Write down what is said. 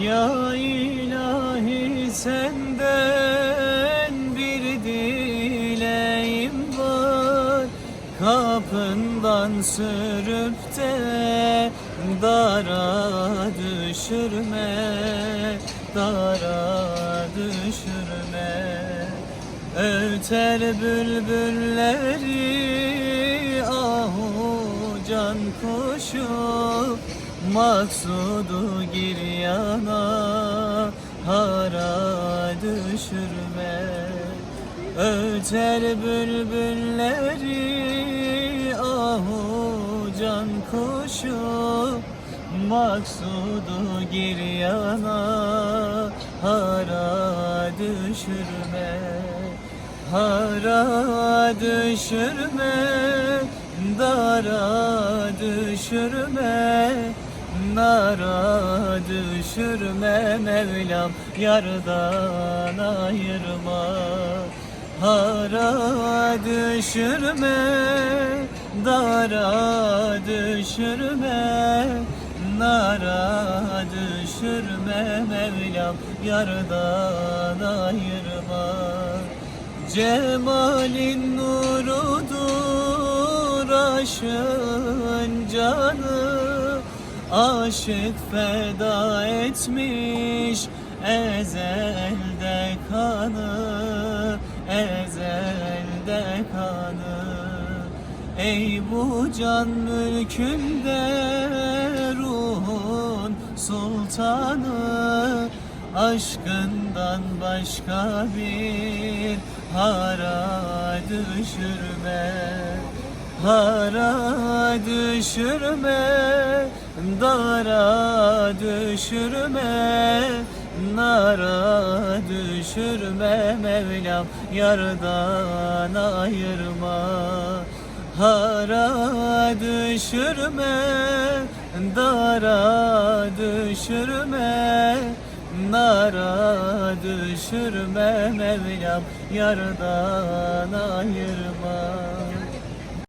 Ya ilahi senden bir dileğim var, kapından sürüp de dara düşürme, dara düşürme. Öter bülbülleri ahu can kuşu, maksudu giryana hara düşürme. Öter bülbülleri ahu can kuşu, maksudu giryana hara düşürme. Hara düşürme, dara düşürme, nara düşürme. Mevlam yardan ayırma. Hara düşürme, dara düşürme, nara düşürme. Mevlam yardan ayırma. Cemalin nurudur aşkın canı, aşık feda etmiş ezelde kanı, ezelde kanı. Ey bu can mülkünde ruhun sultanı, aşkından başka bir hara düşürme. Hara düşürme, dara düşürme, nara düşürme. Mevlam yardan ayırma. Hara düşürme, dara düşürme, nara düşürme. Mevlam yardan ayırma.